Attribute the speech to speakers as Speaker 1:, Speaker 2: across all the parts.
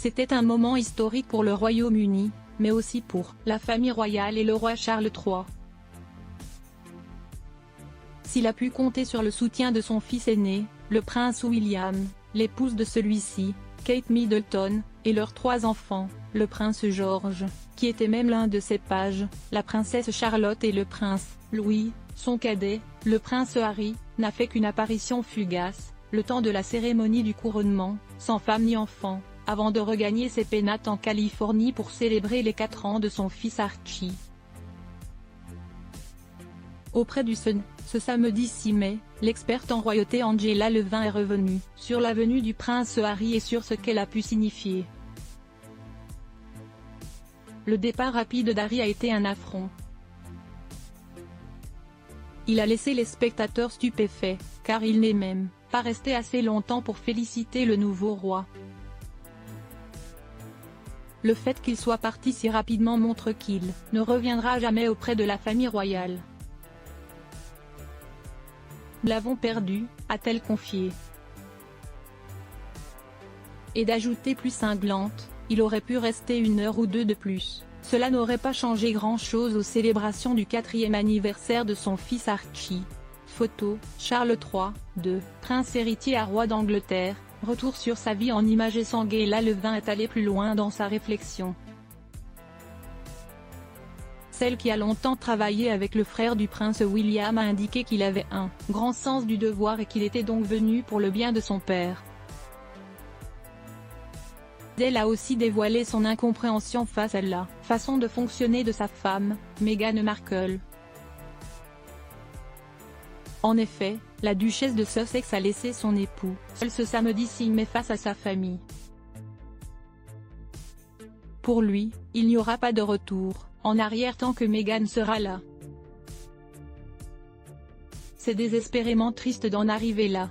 Speaker 1: C'était un moment historique pour le Royaume-Uni, mais aussi pour la famille royale et le roi Charles III. S'il a pu compter sur le soutien de son fils aîné, le prince William, l'épouse de celui-ci, Kate Middleton, et leurs 3 enfants, le prince George, qui était même l'un de ses pages, la princesse Charlotte et le prince Louis, son cadet, le prince Harry, n'a fait qu'une apparition fugace, le temps de la cérémonie du couronnement, sans femme ni enfant, avant de regagner ses pénates en Californie pour célébrer les 4 ans de son fils Archie. Auprès du Sun, ce samedi 6 mai, l'experte en royauté Angela Levin est revenue sur la venue du prince Harry et sur ce qu'elle a pu signifier. Le départ rapide d'Harry a été un affront. Il a laissé les spectateurs stupéfaits, car il n'est même pas resté assez longtemps pour féliciter le nouveau roi. Le fait qu'il soit parti si rapidement montre qu'il ne reviendra jamais auprès de la famille royale. Nous l'avons perdu, a-t-elle confié. Et d'ajouter plus cinglante, il aurait pu rester 1 heure ou 2 de plus, cela n'aurait pas changé grand-chose aux célébrations du 4e anniversaire de son fils Archie. Photo, Charles III, prince héritier à roi d'Angleterre, retour sur sa vie en images et Angela Levin est allée plus loin dans sa réflexion. Celle qui a longtemps travaillé avec le frère du prince William a indiqué qu'il avait un grand sens du devoir et qu'il était donc venu pour le bien de son père. Elle a aussi dévoilé son incompréhension face à la façon de fonctionner de sa femme, Meghan Markle. En effet, la duchesse de Sussex a laissé son époux seul ce samedi 6 mai face à sa famille. Pour lui, il n'y aura pas de retour en arrière tant que Meghan sera là. C'est désespérément triste d'en arriver là.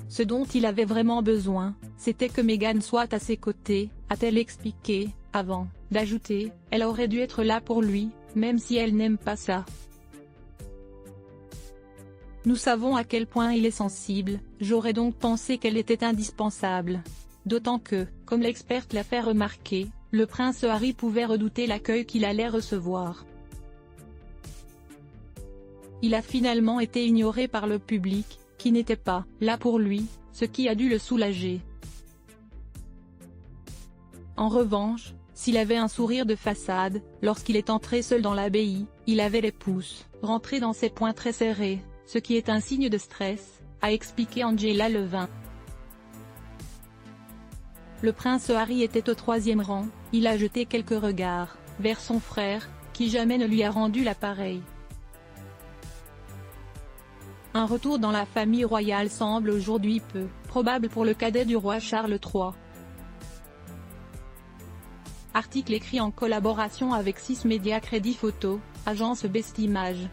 Speaker 1: Ce dont il avait vraiment besoin, c'était que Meghan soit à ses côtés, a-t-elle expliqué, avant d'ajouter, elle aurait dû être là pour lui, même si elle n'aime pas ça. Nous savons à quel point il est sensible, j'aurais donc pensé qu'elle était indispensable. D'autant que, comme l'experte l'a fait remarquer, le prince Harry pouvait redouter l'accueil qu'il allait recevoir. Il a finalement été ignoré par le public, qui n'était pas là pour lui, ce qui a dû le soulager. En revanche, s'il avait un sourire de façade, lorsqu'il est entré seul dans l'abbaye, il avait les pouces rentrés dans ses poings très serrés, ce qui est un signe de stress, a expliqué Angela Levin. Le prince Harry était au 3e rang, il a jeté quelques regards vers son frère, qui jamais ne lui a rendu l'appareil. Un retour dans la famille royale semble aujourd'hui peu probable pour le cadet du roi Charles III. Article écrit en collaboration avec 6 médias Crédit Photo, agence Best Images.